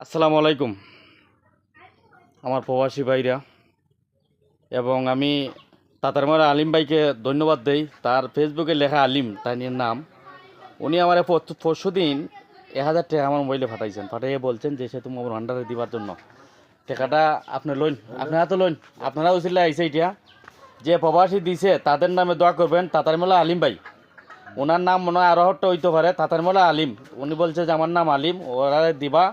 আসসালামু আলাইকুম আমার প্রবাসী ভাইরা এবং আমি তাতারমারা আলিম ভাইকে ধন্যবাদ দেই। তার ফেসবুকে লেখা আলিম তাই নিয়ে নাম, উনি আমার পরশু দিন 1000 টাকা আমার মোবাইলে পাঠাইছেন। পাঠাইয়ে বলছেন যে সে তুমি আমার ভান্ডারে দিবার জন্য টাকাটা আপনি লইন, আপনারা তো লইন, আপনারা উচিত আইসে এটা যে প্রবাসী দিছে তাদের নামে দোয়া করবেন। তাতারমালা আলিম ভাই, ওনার নাম মনে হয় আরো একটা হইতে পারে, তাতারমালা আলিম। উনি বলছে যে আমার নাম আলিম, ওরা দিবা।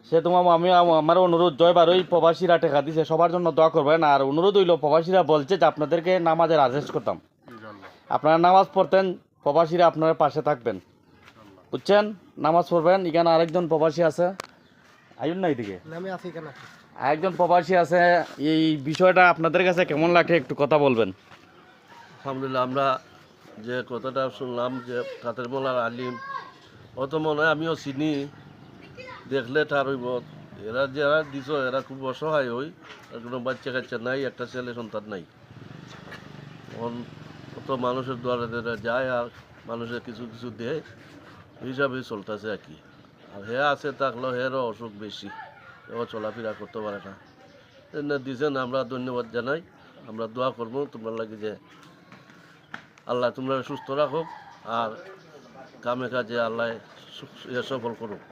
সে তোমার আমি আমার অনুরোধ, জয়বার ওই প্রবাসীরা টাকা দিছে সবার জন্য দোয়া করবেন। আর অনুরোধ হইল, প্রবাসীরা বলছে যে আপনাদেরকে নামাজের আদেশ করতাম, আপনারা নামাজ পড়তেন, প্রবাসীরা আপনার পাশে থাকবেন, বুঝছেন? নামাজ পড়বেন। এখানে আরেকজন প্রবাসী আছে, আইন না এদিকে আরেকজন প্রবাসী আছে। এই বিষয়টা আপনাদের কাছে কেমন লাগে একটু কথা বলবেন। আলহামদুলিল্লাহ, আমরা যে কথাটা শুনলাম যে কাতের মোলার আলিম, অত মনে হয় আমিও চিনি, দেখলে তার হইব। এরা যারা দিছ এরা খুব অসহায় হই, আর কোনো বাচ্চা কাচ্চা নাই, একটা ছেলে সন্তান নাই। কত মানুষের দ্বারা যায় আর মানুষের কিছু কিছু দেয়, হিসাবেই চলতেছে আর কি। আর হে আছে থাকলেও হেরও অসুখ বেশি, এও চলাফেরা করতে পারে না। এনে দিছেন, আমরা ধন্যবাদ জানাই। আমরা দোয়া করবো তোমরা লাগে যে আল্লাহ তোমরা সুস্থ রাখুক আর কামে কাজে আল্লাহ সফল করুক।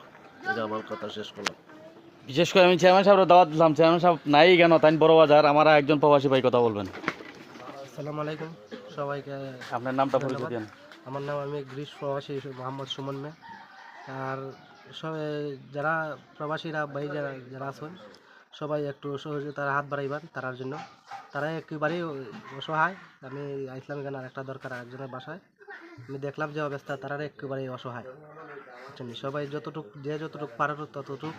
এটা আমার কথা শেষ করলাম। বিশেষ করে আমি চেয়ারম্যান সাহেবের দাওয়াত দিলাম, চেয়ারম্যান সাহেব নাই কেন, তাই বড় বাজার। আমার একজন প্রবাসী ভাই কথা বলবেন। আসসালামু আলাইকুম সবাইকে। আপনার নামটা পরিচয় দেন। আমার নাম, আমি গ্রিস প্রবাসী মোহাম্মদ সুমন মে। আর সবাই যারা প্রবাসীরা ভাই যারা যারা আছেন সবাই একটু সহযোগিতার হাত বাড়াইবেন তার জন্য। তারা একেবারেই অসহায়। আমি আইসলাম এখানে একটা দরকার একজনের বাসায়, আমি দেখলাম যে অবস্থা, তারা একেবারেই অসহায়। বুঝছেন? সবাই যতটুকু পারে ততটুকু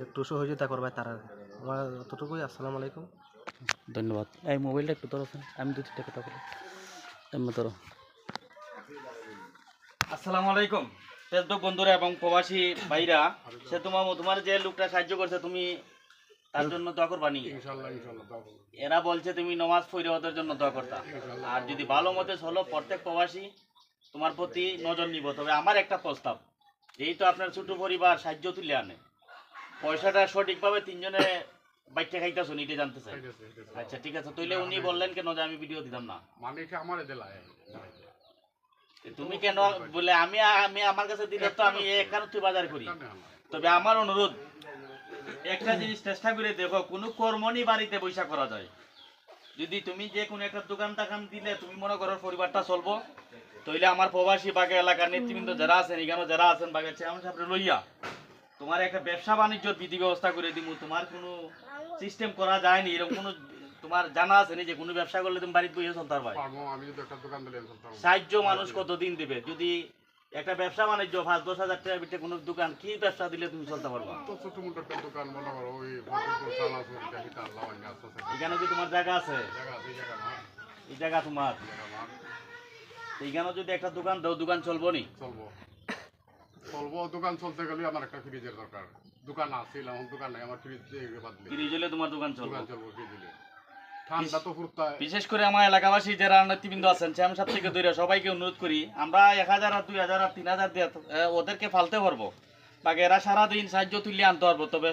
একটু সহযোগিতা করবে তারা। আমার অতটুকুই। আসসালামু আলাইকুম, ধন্যবাদ। এই মোবাইলটা একটু ধরো, আমি 2-3টা কথা বলি। এমনি ধরো। আসসালামু আলাইকুম ফেসবুক বন্ধুরা এবং প্রবাসী ভাইরা। সে তোমার যে লোকটা সাহায্য করছে, তুমি তার জন্য দোয়া করবা নি? এরা বলছে তুমি নামাজ পড়ে ওদের জন্য দোয়া করতা। আর যদি ভালো মতে চলো, প্রত্যেক প্রবাসী তোমার প্রতি নজর নিব। তবে আমার একটা প্রস্তাব, যেহেতু আপনার ছোট পরিবার সাহায্য তুলে আনে, পয়সাটা সঠিকভাবে তিনজনে বাইকটা খাইতেছো নিতে জানতে চাই। আচ্ছা ঠিক আছে, তাইলে উনি বললেন কেন যে আমি ভিডিও দিতাম না? তুমি কেন বলে আমি আমি আমার কাছে দিলে তো আমি একান্নটি বাজার করি। তবে আমার অনুরোধ, একটা জিনিস চেষ্টা করে দেখো, কোনো কর্মনি বাড়িতে বৈশা করা যায়। যদি তুমি যে কোনো একটা দোকান টাকান দিলে তুমি মনে করো পরিবারটা চলবো, তাইলে আমার প্রবাসী বাগে এলাকার নেতৃবৃন্দ যারা আছেন, এখানে যারা আছেন বাগে চেয়ারম্যান সাহেব লইয়া তোমার একটা ব্যবসা বাণিজ্যর বিধি ব্যবস্থা করে দিব। তোমার কোনো সিস্টেম করা যায়নি এরকম কোনো তোমার জানা আছে নি যে কোনো ব্যবসা করলে তুমি বাড়িতে বসে চলতে পারবে? সাহায্য মানুষ কতদিন দিবে? যদি একটা ব্যবসা বাণিজ্য 5-10 হাজার টাকার ভিতরে কোনো দোকান, কি ব্যবসা দিলে তুমি চলতে পারবা? এখানে কি তোমার জায়গা আছে? এই জায়গা তোমার, এইখানে যদি একটা দোকান দাও, দোকান চলবো নি? চলবো। দোকান চলতে গেলে আমার একটা ফ্রিজের দরকার। দোকান আছে, দোকান নাই, আমার ফ্রিজ বাদলে ফ্রিজ হলে তোমার দোকান চলবে? দোকান চলবো ফ্রিজ দিলে। ঠান্ডা তো ফুরতায়। বিশেষ করে আমার এলাকাবাসী যারা নেতৃবৃন্দ আছেন, চেয়ারম্যান সাহেব থেকে দূরে সবাইকে অনুরোধ করি, আমরা 1000 আর 2000 আর 3000 দিয়ে ওদেরকে ফালতে পারবো, বাকি এরা সারাদিন সাহায্য তুলে আনতে পারবো। তবে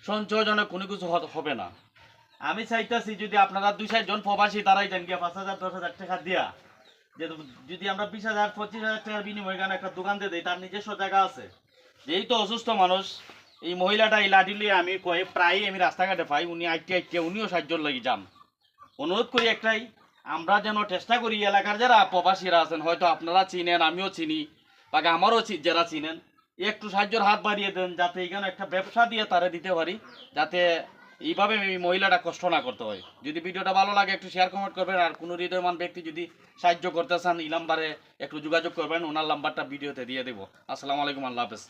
সঞ্চয়জনক কোনো কিছু হবে না। আমি চাইতেছি যদি আপনারা 2-4 জন প্রবাসী তারাই দেন গিয়া 5000-10,000 টাকা দিয়া, যে যদি আমরা 20,000-25,000 টাকার বিনিময়ে একটা দোকান দিয়ে দিই, তার নিজস্ব জায়গা আছে। যেহেতু অসুস্থ মানুষ, এই মহিলাটা এই লাঠি লিয়ে আমি প্রায় আমি রাস্তাঘাটে পাই, উনি আইটে উনিও সাহায্য লাগি যান। অনুরোধ করি একটাই, আমরা যেন চেষ্টা করি এলাকার যারা প্রবাসীরা আছেন, হয়তো আপনারা চিনেন, আমিও চিনি, বাকি আমারও যারা চিনেন, একটু সাহায্যের হাত বাড়িয়ে দেন, যাতে এখানে একটা ব্যবসা দিয়ে তারা দিতে পারি, যাতে এইভাবে এই মহিলাটা কষ্ট না করতে হয়। যদি ভিডিওটা ভালো লাগে একটু শেয়ার কমেন্ট করবেন। আর কোনো হৃদয়মান ব্যক্তি যদি সাহায্য করতে চান, এই নাম্বারে একটু যোগাযোগ করবেন, ওনার নাম্বারটা ভিডিওতে দিয়ে দেবো। আসসালামু আলাইকুম, আল্লাহ হাফেজ।